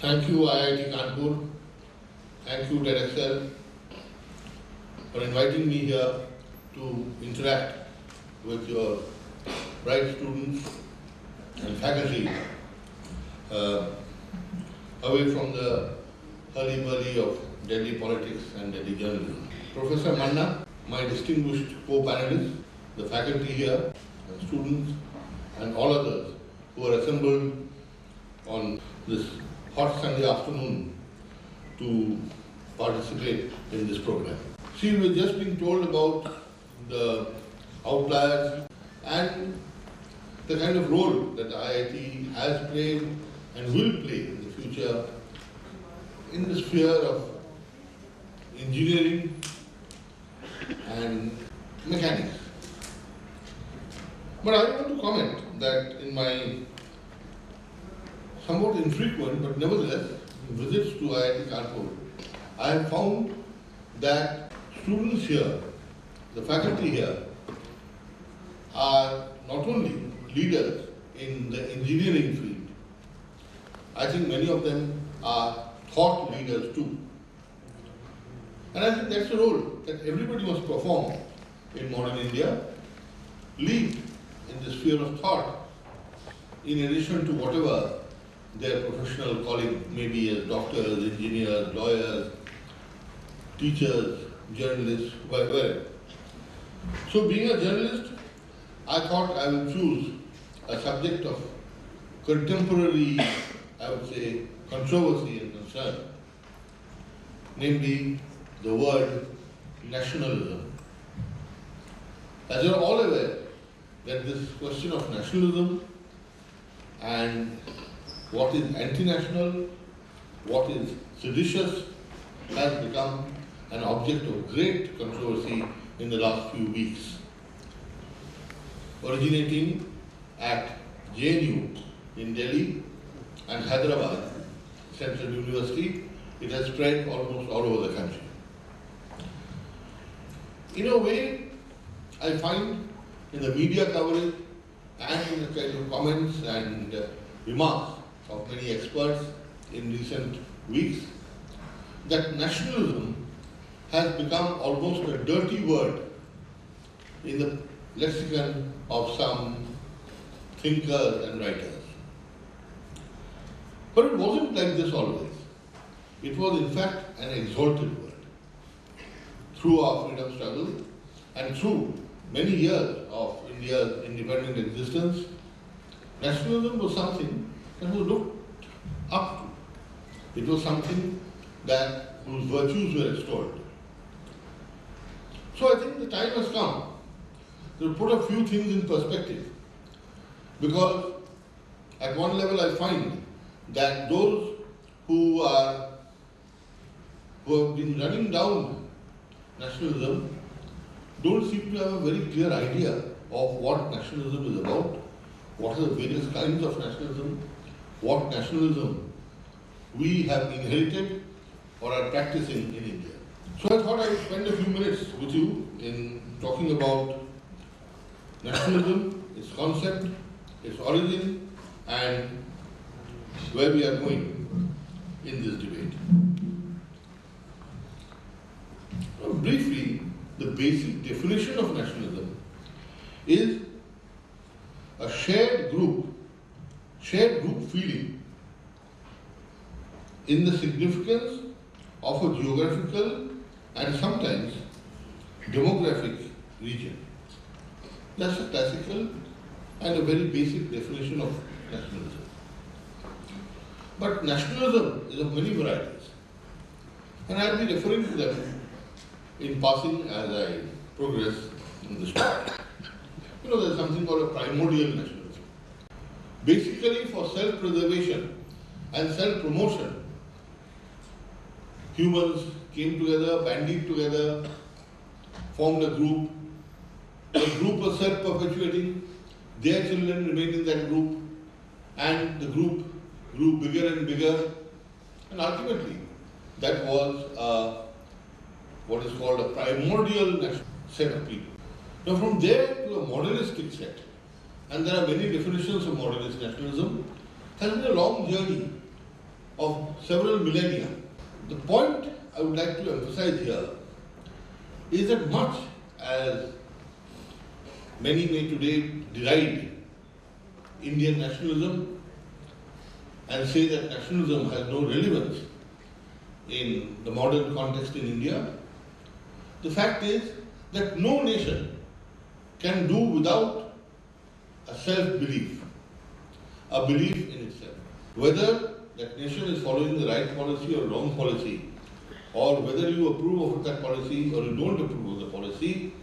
Thank you IIT Kanpur, thank you TEDxIITKanpur for inviting me here to interact with your bright students and faculty away from the hurly-burly of Delhi politics and Delhi journalism. Professor Manna, my distinguished co-panelists, the faculty here, and students and all others who are assembled on this hot Sunday afternoon to participate in this program. See, we're just being told about the outliers and the kind of role that IIT has played and will play in the future in the sphere of engineering and mechanics. But I want to comment that in my somewhat infrequent but nevertheless visits to IIT Kanpur, I have found that students here, the faculty here, are not only leaders in the engineering field, I think many of them are thought leaders too. And I think that's a role that everybody must perform in modern India, lead in the sphere of thought, in addition to whatever their professional calling may be as doctors, engineers, lawyers, teachers, journalists, whatever. So being a journalist, I thought I would choose a subject of contemporary, I would say, controversy and concern, namely the word nationalism. As you are all aware that this question of nationalism and what is anti-national, what is seditious, has become an object of great controversy in the last few weeks. Originating at JNU in Delhi and Hyderabad Central University, it has spread almost all over the country. In a way, I find in the media coverage and in the kind of comments and remarks of many experts in recent weeks that nationalism has become almost a dirty word in the lexicon of some thinkers and writers. But it wasn't like this always. It was in fact an exalted word. Through our freedom struggle and through many years of India's independent existence, nationalism was something that was looked up to. It was something whose virtues were extolled. So I think the time has come to put a few things in perspective, because at one level I find that those who have been running down nationalism don't seem to have a very clear idea of what nationalism is about, what are the various kinds of nationalism, what nationalism we have inherited or are practicing in India. So I thought I would spend a few minutes with you in talking about nationalism, its concept, its origin, and where we are going in this debate. Briefly, the basic definition of nationalism is a shared group feeling in the significance of a geographical and sometimes demographic region. That's a classical and a very basic definition of nationalism. But nationalism is of many varieties, and I'll be referring to them in passing as I progress in this talk. There's something called a primordial nationalism. Basically, for self-preservation and self-promotion, humans came together, bandied together, formed a group. The group was self-perpetuating, their children remained in that group, and the group grew bigger and bigger, and ultimately that was what is called a primordial set of people. Now from there to a modernistic set, and there are many definitions of modernist nationalism, has been a long journey of several millennia. The point I would like to emphasize here is that much as many may today deride Indian nationalism and say that nationalism has no relevance in the modern context in India, the fact is that no nation can do without a self-belief, a belief in itself. Whether that nation is following the right policy or wrong policy, or whether you approve of that policy or you don't approve of the policy,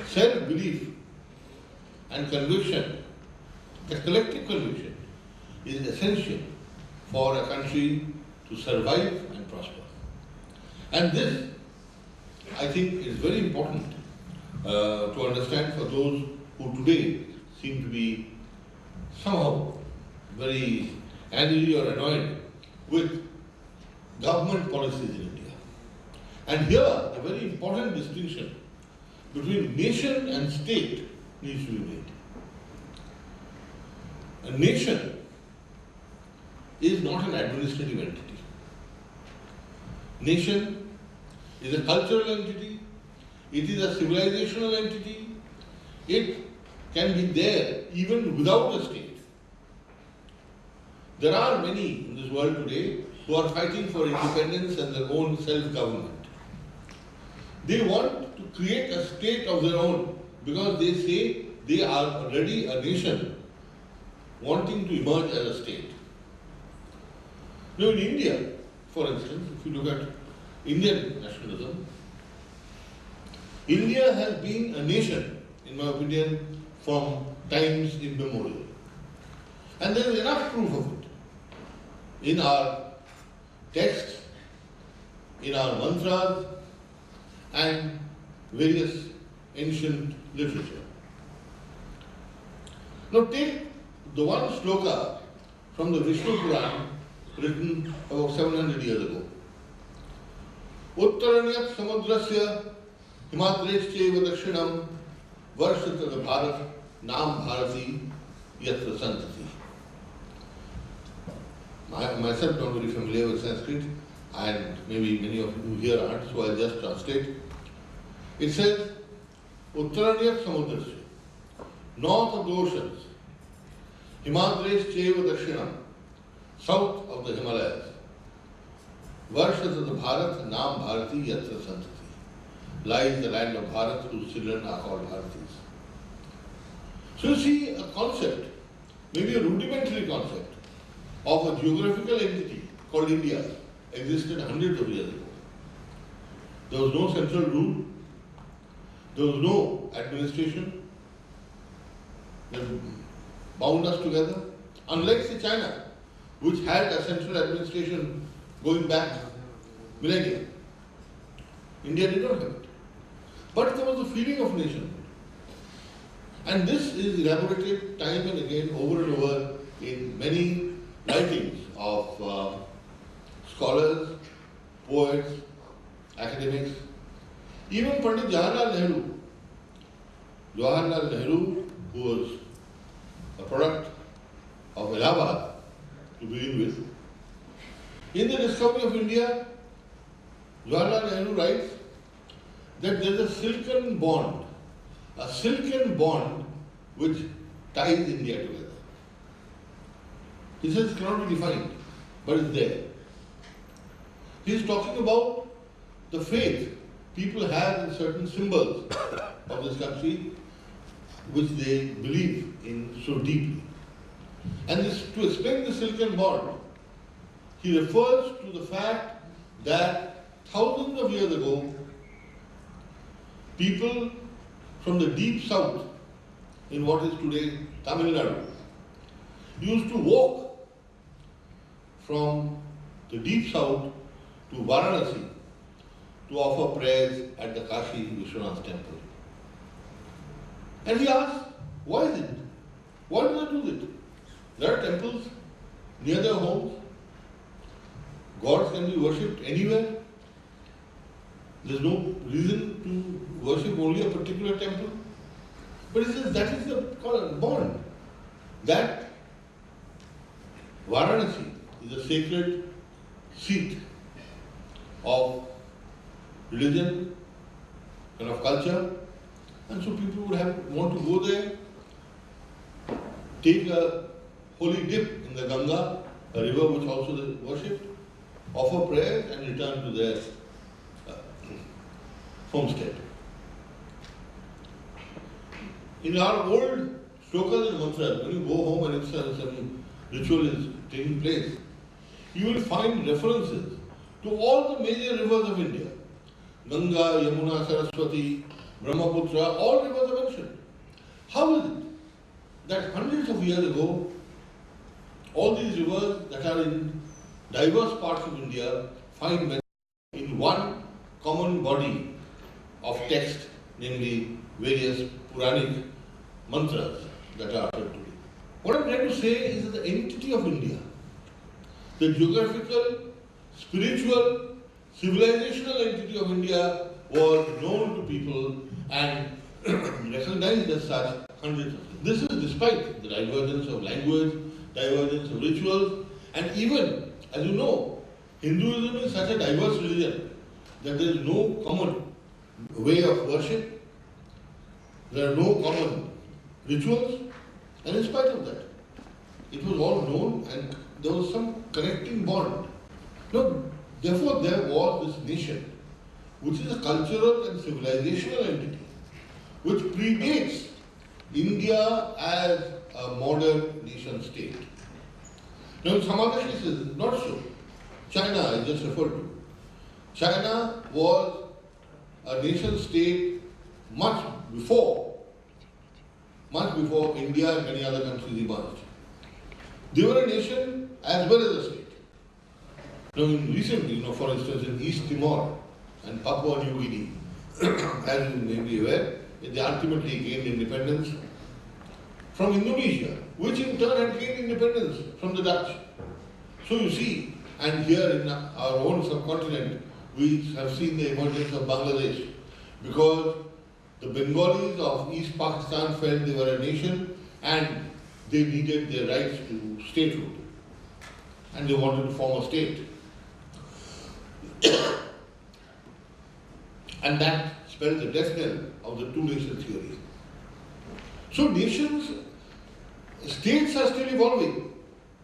self-belief and conviction, the collective conviction, is essential for a country to survive and prosper. And this, I think, is very important to understand for those who today seem to be somehow very angry or annoyed with government policies in India. And here, a very important distinction between nation and state needs to be made. A nation is not an administrative entity. Nation is a cultural entity, it is a civilizational entity, it can be there even without a state. There are many in this world today who are fighting for independence and their own self-government. They want to create a state of their own because they say they are already a nation wanting to emerge as a state. Now in India, for instance, if you look at Indian nationalism, India has been a nation, in my opinion, from times immemorial. And there is enough proof of it in our texts, in our mantras, and various ancient literature. Now take the one shloka from the Vishnu Puran written about 700 years ago. Uttaranyat samudrasya himadreshcheva dakshinam varshatada bharat nam bharati yatra santati. I myself not very familiar with Sanskrit, and maybe many of you here aren't, so I'll just translate. It says, Uttaranyat samudrasya, north of the oceans, himadreshcheva dakshinam, south of the Himalayas, Varshatada Bharat Nam Bharati Yatra Santati, lies the land of Bharat whose children are called Bharatis. So you see, a concept, maybe a rudimentary concept, of a geographical entity called India existed hundreds of years ago. There was no central rule, there was no administration that bound us together, unlike say China, which had a central administration going back millennia. India did not have it. But there was a feeling of nationhood. And this is elaborated time and again, over and over, in many writings of scholars, poets, academics, even Pandit Jawaharlal Nehru, who was a product of Allahabad to begin with. In the discovery of India, Jawaharlal Nehru writes that there is a silken bond which ties India together. He says it cannot be defined, but it's there. He is talking about the faith people have in certain symbols of this country which they believe in so deeply. And this, to explain the silken bond, he refers to the fact that thousands of years ago, people from the deep south, in what is today Tamil Nadu, used to walk from the deep south to Varanasi to offer prayers at the Kashi Vishwanath temple. And he asked, why is it? Why do they do it? There are temples near their homes. Gods can be worshipped anywhere. There's no reason to worship only a particular temple. But he says that is the bond. That Varanasi is a sacred seat of religion and of culture, and so people would want to go there, take a holy dip in the Ganga, a river which also they worshipped, offer prayers and return to their homestead. In our old shlokas and mantras, when you go home and some ritual is taking place, you will find references to all the major rivers of India. Ganga, Yamuna, Saraswati, Brahmaputra, all rivers are mentioned. How is it that hundreds of years ago, all these rivers that are in diverse parts of India find mention in one common body of text, namely various Puranic mantras that are uttered today? What I'm trying to say is that the entity of India, the geographical, spiritual, civilizational entity of India was known to people and recognized as such hundreds of years. This is despite the divergence of language, divergence of rituals, and even, as you know, Hinduism is such a diverse religion that there is no common way of worship, there are no common rituals, and in spite of that, it was all known and there was some connecting bond. Now, therefore, there was this nation, which is a cultural and civilizational entity, which predates India as a modern nation state. Now, in some other cases, not so. China, I just referred to. China was a nation state much before India and many other countries emerged. They were a nation as well as a state. Now, recently, for instance, in East Timor and Papua New Guinea, as you may be aware, they ultimately gained independence from Indonesia, which in turn had gained independence from the Dutch. So you see, and here in our own subcontinent, we have seen the emergence of Bangladesh, because the Bengalis of East Pakistan felt they were a nation and they needed their rights to statehood, and they wanted to form a state. And that spelled the death knell of the two-nation theory. So states are still evolving,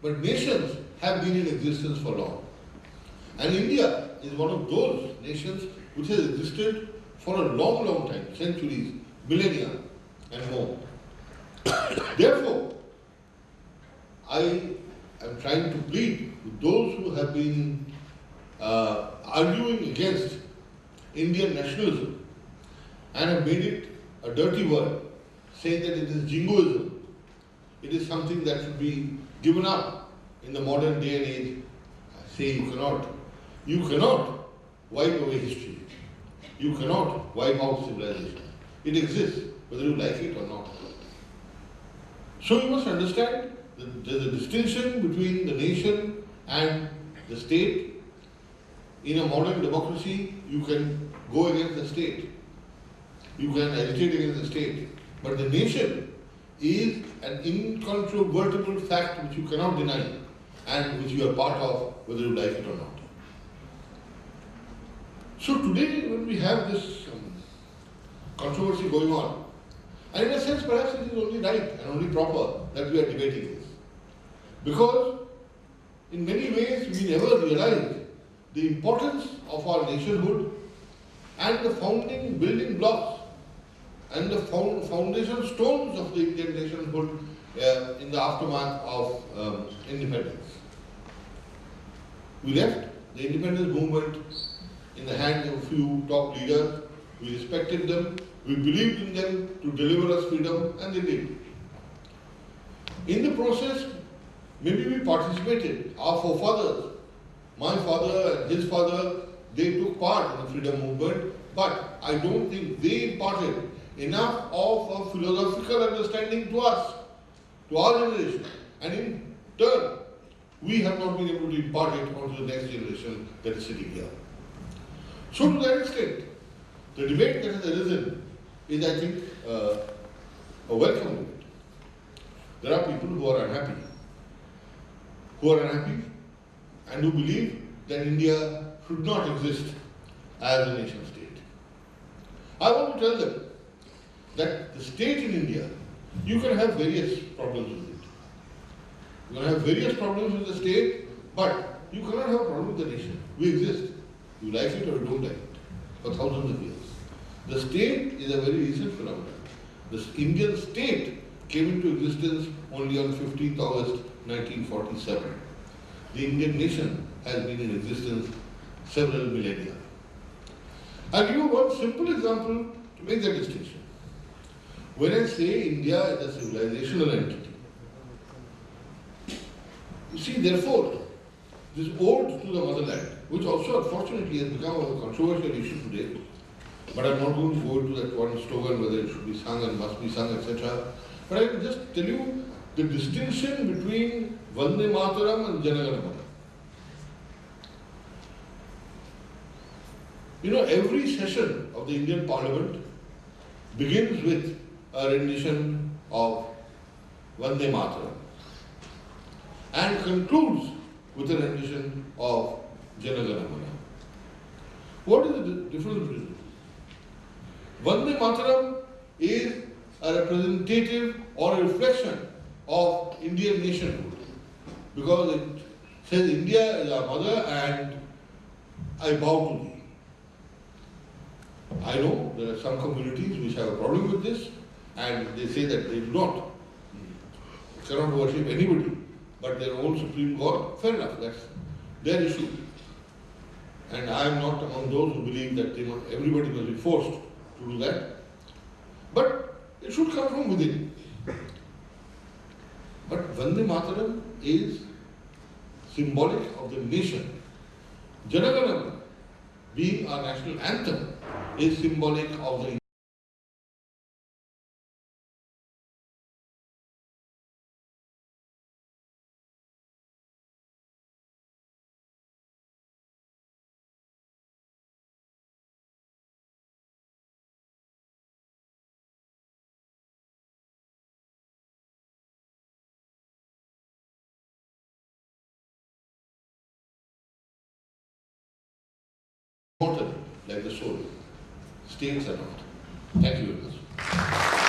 but nations have been in existence for long. And India is one of those nations which has existed for a long, long time, centuries, millennia and more. Therefore, I am trying to plead with those who have been arguing against Indian nationalism and have made it a dirty word, saying that it is jingoism. It is something that should be given up in the modern day and age. I say you cannot wipe away history. You cannot wipe out civilization. It exists, whether you like it or not. So you must understand that there is a distinction between the nation and the state. In a modern democracy, you can go against the state. You can agitate against the state. But the nation is an incontrovertible fact which you cannot deny and which you are part of, whether you like it or not. So today, when we have this controversy going on, and in a sense perhaps it is only right and only proper that we are debating this. Because in many ways we never realized the importance of our nationhood and the founding building blocks and the foundation stones of the Indian nationhood in the aftermath of independence. We left the independence movement in the hands of a few top leaders. We respected them, we believed in them to deliver us freedom, and they did. In the process, maybe we participated. Our forefathers, my father and his father, they took part in the freedom movement, but I don't think they imparted enough of a philosophical understanding to us, to our generation. And in turn, we have not been able to impart it onto the next generation that is sitting here. So to that extent, the debate that has arisen is, I think, a welcome debate. There are people who are unhappy and who believe that India should not exist as a nation state. I want to tell them that the state in India, you can have various problems with it. You can have various problems with the state, but you cannot have a problem with the nation. We exist. You like it or you don't like it, for thousands of years. The state is a very recent phenomenon. The Indian state came into existence only on 15th August 1947. The Indian nation has been in existence several millennia. I'll give you one simple example to make that distinction. When I say India is a civilizational entity, you see, therefore, this ode to the motherland, which also unfortunately has become a controversial issue today, but I'm not going to go into that one slogan whether it should be sung and must be sung, etc. But I will just tell you the distinction between Vande Mataram and Jana Gana Mana. You know, every session of the Indian Parliament begins with a rendition of Vande Mataram and concludes with a rendition of Jana Gana Mana. What is the difference between them? Vande Mataram is a representative or a reflection of Indian nationhood because it says India is our mother and I bow to thee. I know there are some communities which have a problem with this and they say that they do not, cannot worship anybody but their own supreme God. Fair enough, that's their issue. And I am not among those who believe that everybody must be forced to do that. But it should come from within. But Vande Mataram is symbolic of the nation. Jana Gana Mana, being our national anthem, is symbolic of the immortal, like the soul. States are not. Thank you very much.